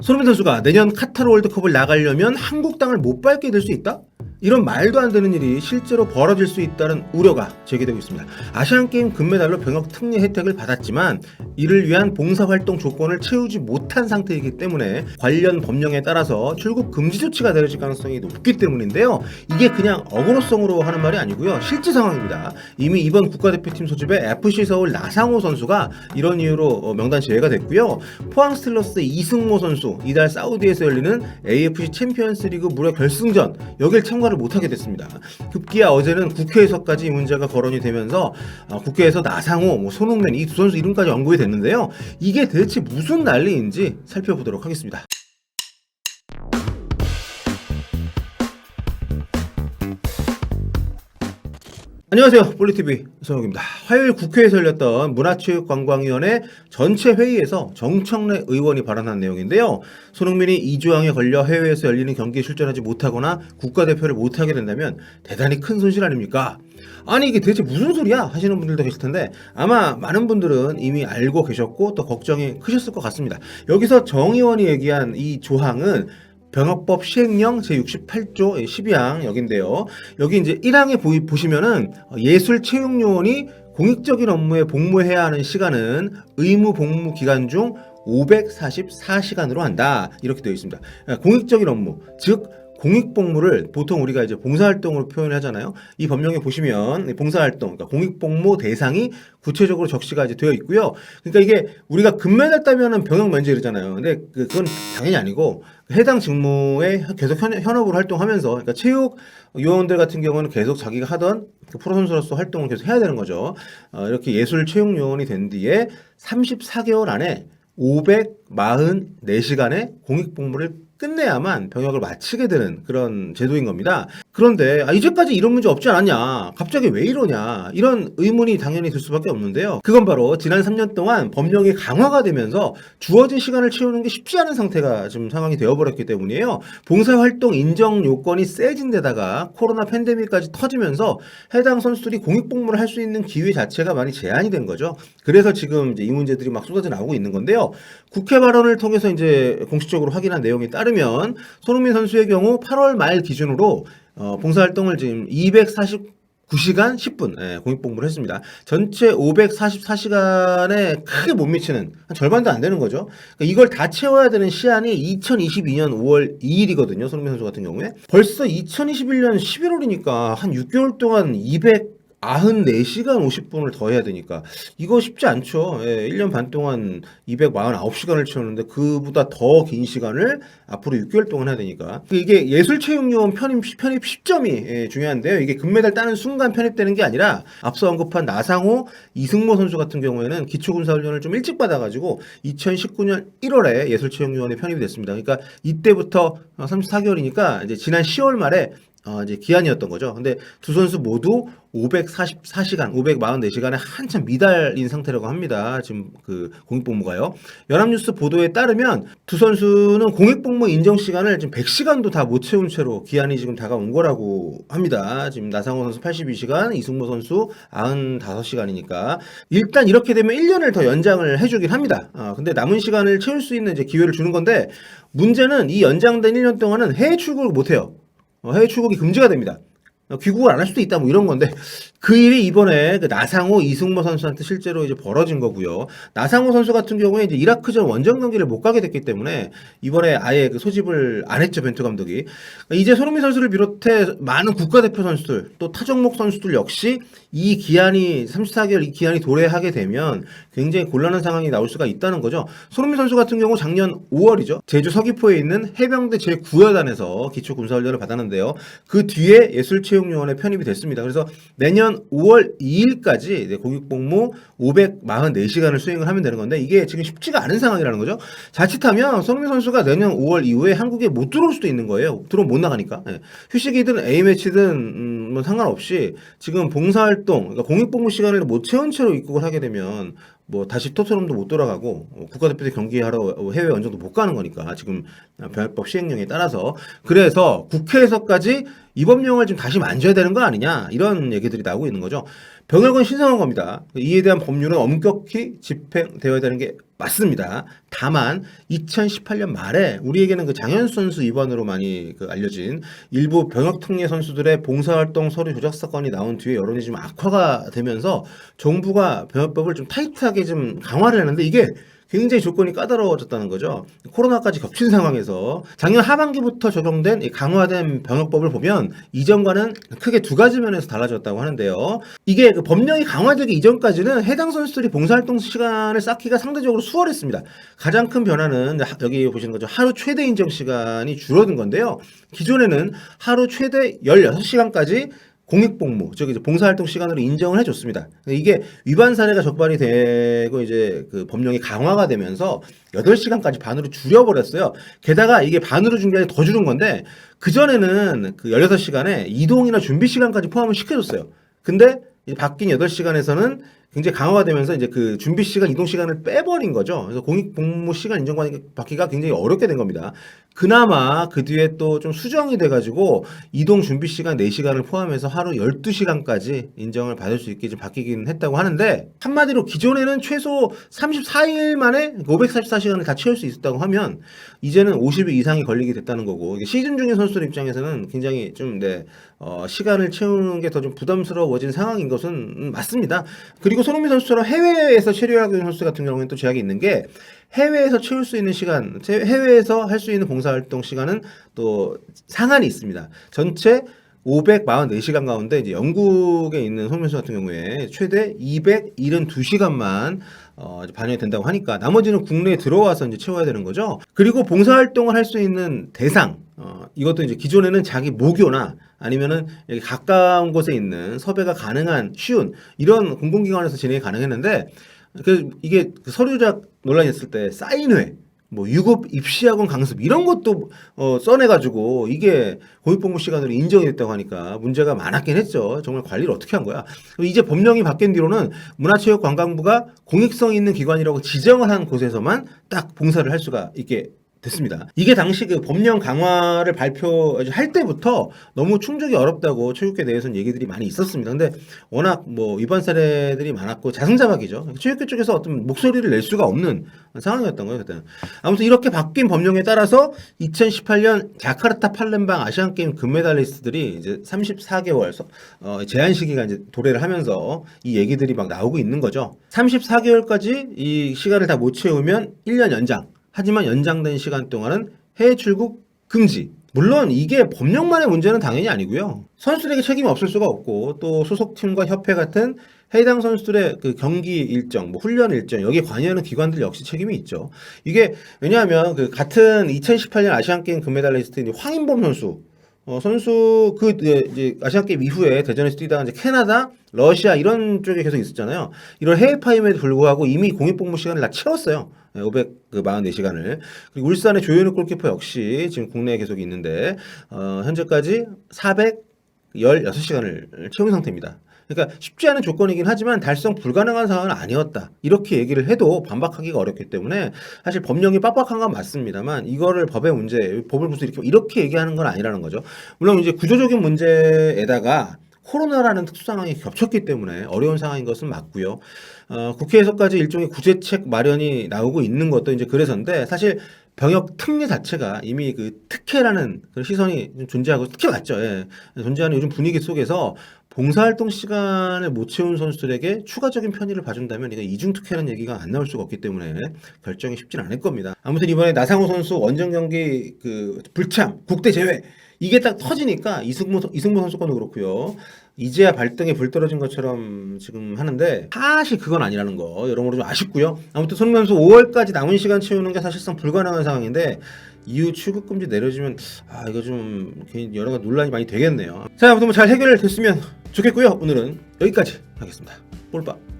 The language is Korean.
손흥민 선수가 내년 카타르 월드컵을 나가려면 한국 땅을 못 밟게 될 수 있다? 이런 말도 안 되는 일이 실제로 벌어질 수 있다는 우려가 제기되고 있습니다. 아시안게임 금메달로 병역 특례 혜택을 받았지만 이를 위한 봉사활동 조건을 채우지 못한 상태이기 때문에 관련 법령에 따라서 출국 금지 조치가 내려질 가능성이 높기 때문인데요. 이게 그냥 어그로성으로 하는 말이 아니고요. 실제 상황입니다. 이미 이번 국가대표팀 소집의 FC 서울 나상호 선수가 이런 이유로 명단 제외가 됐고요. 포항 스틸러스 이승모 선수 이달 사우디에서 열리는 AFC 챔피언스리그 무려 결승전 여길 참가를 못하게 됐습니다. 급기야 어제는 국회에서까지 이 문제가 거론이 되면서 국회에서 나상호, 손흥민 이 두 선수 이름까지 언급이 됐는데요. 이게 대체 무슨 난리인지 살펴보도록 하겠습니다. 안녕하세요. 볼리TV 서영욱입니다. 화요일 국회에서 열렸던 문화체육관광위원회 전체 회의에서 정청래 의원이 발언한 내용인데요. 손흥민이 이조항에 걸려 해외에서 열리는 경기에 출전하지 못하거나 국가대표를 못하게 된다면 대단히 큰 손실 아닙니까? 아니 이게 대체 무슨 소리야? 하시는 분들도 계실 텐데 아마 많은 분들은 이미 알고 계셨고 또 걱정이 크셨을 것 같습니다. 여기서 정 의원이 얘기한 이 조항은 병역법 시행령 제68조 12항 여기인데요. 여기 이제 1항에 보시면은 예술체육요원이 공익적인 업무에 복무해야 하는 시간은 의무 복무 기간 중 544시간으로 한다. 이렇게 되어 있습니다. 공익적인 업무, 즉 공익복무를 보통 우리가 이제 봉사활동으로 표현하잖아요. 이 법령에 보시면 봉사활동, 그러니까 공익복무 대상이 구체적으로 적시가 이제 되어 있고요. 그러니까 이게 우리가 금메달 따면은 병역 면제 이러잖아요. 근데 그건 당연히 아니고 해당 직무에 계속 현업으로 활동하면서, 그러니까 체육 요원들 같은 경우는 계속 자기가 하던 프로 선수로서 활동을 계속 해야 되는 거죠. 이렇게 예술 체육 요원이 된 뒤에 34개월 안에 544시간의 공익복무를 끝내야만 병역을 마치게 되는 그런 제도인 겁니다. 그런데 이제까지 이런 문제 없지 않았냐, 갑자기 왜 이러냐, 이런 의문이 당연히 들 수밖에 없는데요. 그건 바로 지난 3년 동안 법령이 강화가 되면서 주어진 시간을 채우는 게 쉽지 않은 상태가 지금 상황이 되어버렸기 때문이에요. 봉사활동 인정 요건이 세진 데다가 코로나 팬데믹까지 터지면서 해당 선수들이 공익복무를 할 수 있는 기회 자체가 많이 제한이 된 거죠. 그래서 지금 이제 이 문제들이 막 쏟아져 나오고 있는 건데요. 국회 발언을 통해서 이제 공식적으로 확인한 내용이 따르면 손흥민 선수의 경우 8월 말 기준으로 봉사활동을 지금 249시간 10분 공익복무를 했습니다. 전체 544시간에 크게 못 미치는 한 절반도 안 되는 거죠. 그러니까 이걸 다 채워야 되는 시한이 2022년 5월 2일이거든요. 손흥민 선수 같은 경우에. 벌써 2021년 11월이니까 한 6개월 동안 294시간 50분을 더 해야 되니까 이거 쉽지 않죠. 1년 반 동안 249시간을 채우는데 그보다 더 긴 시간을 앞으로 6개월 동안 해야 되니까 이게 예술체육요원 편입 시점이 중요한데요. 이게 금메달 따는 순간 편입되는 게 아니라 앞서 언급한 나상호, 이승모 선수 같은 경우에는 기초군사훈련을 좀 일찍 받아가지고 2019년 1월에 예술체육요원에 편입이 됐습니다. 그러니까 이때부터 34개월이니까 이제 지난 10월 말에 이제 기한이었던 거죠. 근데 두 선수 모두 544시간, 544시간에 한참 미달인 상태라고 합니다. 지금 그 공익복무가요. 연합뉴스 보도에 따르면 두 선수는 공익복무 인정 시간을 지금 100시간도 다 못 채운 채로 기한이 지금 다가온 거라고 합니다. 지금 나상호 선수 82시간, 이승모 선수 95시간이니까 일단 이렇게 되면 1년을 더 연장을 해주긴 합니다. 근데 남은 시간을 채울 수 있는 이제 기회를 주는 건데 문제는 이 연장된 1년 동안은 해외 출국을 못 해요. 해외 출국이 금지가 됩니다. 귀국을 안 할 수도 있다 뭐 이런 건데 그 일이 이번에 그 나상호, 이승모 선수한테 실제로 이제 벌어진 거고요. 나상호 선수 같은 경우에 이제 이라크전 원정 경기를 못 가게 됐기 때문에 이번에 아예 그 소집을 안 했죠, 벤투 감독이. 이제 손흥민 선수를 비롯해 많은 국가대표 선수들 또 타 종목 선수들 역시 이 기한이 34개월 이 기한이 도래하게 되면 굉장히 곤란한 상황이 나올 수가 있다는 거죠. 손흥민 선수 같은 경우 작년 5월이죠. 제주 서귀포에 있는 해병대 제9여단에서 기초군사훈련을 받았는데요. 그 뒤에 예술체육요원에 편입이 됐습니다. 그래서 내년 5월 2일까지 공익복무 544시간을 수행을 하면 되는 건데 이게 지금 쉽지가 않은 상황이라는 거죠. 자칫하면 손흥민 선수가 내년 5월 이후에 한국에 못 들어올 수도 있는 거예요. 들어오면 못 나가니까. 휴식이든 A매치든 뭐 상관없이 지금 봉사활동, 그러니까 공익복무 시간을 못 채운 채로 입국을 하게 되면 뭐 다시 토트넘도 못 돌아가고 국가대표대 경기하러 해외 원정도 못 가는 거니까 지금 병역법 시행령에 따라서. 그래서 국회에서까지 이 법령을 좀 다시 만져야 되는 거 아니냐 이런 얘기들이 나오고 있는 거죠. 병역은 신성한 겁니다. 이에 대한 법률은 엄격히 집행되어야 되는 게 맞습니다. 다만 2018년 말에 우리에게는 그 장현수 선수 위반으로 많이 알려진 일부 병역 특례 선수들의 봉사활동 서류 조작 사건이 나온 뒤에 여론이 좀 악화가 되면서 정부가 병역법을 좀 타이트하게 좀 강화를 했는데 이게 굉장히 조건이 까다로워졌다는 거죠. 코로나까지 겹친 상황에서 작년 하반기부터 적용된 이 강화된 병역법을 보면 이전과는 크게 두 가지 면에서 달라졌다고 하는데요. 이게 그 법령이 강화되기 이전까지는 해당 선수들이 봉사활동 시간을 쌓기가 상대적으로 수월했습니다. 가장 큰 변화는 여기 보시는 거죠. 하루 최대 인정 시간이 줄어든 건데요. 기존에는 하루 최대 16시간까지 공익복무, 즉 이제 봉사활동 시간으로 인정을 해줬습니다. 이게 위반 사례가 적발이 되고 이제 그 법령이 강화가 되면서 8시간까지 반으로 줄여버렸어요. 게다가 이게 반으로 준 게 아니라 더 줄은 건데 그 전에는 그 16시간에 이동이나 준비 시간까지 포함을 시켜줬어요. 근데 이제 바뀐 8시간에서는 굉장히 강화가 되면서 이제 그 준비 시간, 이동 시간을 빼버린 거죠. 그래서 공익복무 시간 인정관이 받기가 굉장히 어렵게 된 겁니다. 그나마 그 뒤에 또 좀 수정이 돼가지고 이동 준비 시간 4시간을 포함해서 하루 12시간까지 인정을 받을 수 있게 좀 바뀌긴 했다고 하는데 한마디로 기존에는 최소 34일 만에 544시간을 다 채울 수 있었다고 하면 이제는 50일 이상이 걸리게 됐다는 거고 이게 시즌 중인 선수들 입장에서는 굉장히 좀 시간을 채우는 게 더 좀 부담스러워진 상황인 것은 맞습니다. 그리고 손흥민 선수처럼 해외에서 체류하고 있는 선수 같은 경우에는 또 제약이 있는 게 해외에서 채울 수 있는 시간, 해외에서 할 수 있는 봉사활동 시간은 또 상한이 있습니다. 전체 544시간 가운데 이제 영국에 있는 손흥민 선수 같은 경우에 최대 272시간만 반영이 된다고 하니까 나머지는 국내에 들어와서 이제 채워야 되는 거죠. 그리고 봉사활동을 할 수 있는 대상, 이것도 이제 기존에는 자기 모교나 아니면은 여기 가까운 곳에 있는 섭외가 가능한 쉬운 이런 공공기관에서 진행이 가능했는데 이게 서류작 논란이 있을 때 사인회, 뭐 유급 입시학원 강습 이런 것도 써내가지고 이게 공익복무 시간으로 인정이 됐다고 하니까 문제가 많았긴 했죠. 정말 관리를 어떻게 한 거야? 이제 법령이 바뀐 뒤로는 문화체육관광부가 공익성 있는 기관이라고 지정을 한 곳에서만 딱 봉사를 할 수가 있게 됐습니다. 이게 당시 그 법령 강화를 발표할 때부터 너무 충족이 어렵다고 체육계 내에서는 얘기들이 많이 있었습니다. 근데 워낙 뭐 위반 사례들이 많았고 자승자박이죠. 체육계 쪽에서 어떤 목소리를 낼 수가 없는 상황이었던 거예요, 그때는. 아무튼 이렇게 바뀐 법령에 따라서 2018년 자카르타 팔렘방 아시안 게임 금메달리스트들이 이제 34개월 제한 시기가 이제 도래를 하면서 이 얘기들이 막 나오고 있는 거죠. 34개월까지 이 시간을 다 못 채우면 1년 연장. 하지만 연장된 시간 동안은 해외 출국 금지. 물론 이게 법령만의 문제는 당연히 아니고요. 선수들에게 책임이 없을 수가 없고 또 소속팀과 협회 같은 해당 선수들의 그 경기 일정, 뭐 훈련 일정 여기에 관여하는 기관들 역시 책임이 있죠. 이게 왜냐하면 그 같은 2018년 아시안 게임 금메달리스트인 황인범 선수 이제 아시안 게임 이후에 대전에서 뛰다가 이제 캐나다, 러시아 이런 쪽에 계속 있었잖아요. 이런 해외 파임에도 불구하고 이미 공익복무 시간을 다 채웠어요. 544시간을. 그리고 울산의 조현우 골키퍼 역시 지금 국내에 계속 있는데 현재까지 416시간을 채운 상태입니다. 그러니까 쉽지 않은 조건이긴 하지만 달성 불가능한 상황은 아니었다. 이렇게 얘기를 해도 반박하기가 어렵기 때문에 사실 법령이 빡빡한 건 맞습니다만 이거를 법의 문제, 법을 무슨 이렇게 얘기하는 건 아니라는 거죠. 물론 이제 구조적인 문제에다가 코로나라는 특수 상황이 겹쳤기 때문에 어려운 상황인 것은 맞고요. 국회에서까지 일종의 구제책 마련이 나오고 있는 것도 이제 그래서인데 사실 병역 특례 자체가 이미 그 특혜라는 그런 시선이 존재하고 특혜 맞죠. 예. 존재하는 요즘 분위기 속에서 봉사활동 시간을 못 채운 선수들에게 추가적인 편의를 봐준다면 이거 이중 특혜라는 얘기가 안 나올 수가 없기 때문에 결정이 쉽진 않을 겁니다. 아무튼 이번에 나상호 선수 원정 경기 그 불참 국대 제외 이게 딱 터지니까 이승모 선수권도 그렇고요. 이제야 발등에 불 떨어진 것처럼 지금 하는데 사실 그건 아니라는 거 여러모로 좀 아쉽고요. 아무튼 손흥민 선수 5월까지 남은 시간 채우는 게 사실상 불가능한 상황인데 이후 출국 금지 내려지면 이거 좀 여러 가지 논란이 많이 되겠네요. 자, 아무튼 뭐 잘 해결됐으면 좋겠고요. 오늘은 여기까지 하겠습니다. 볼빠.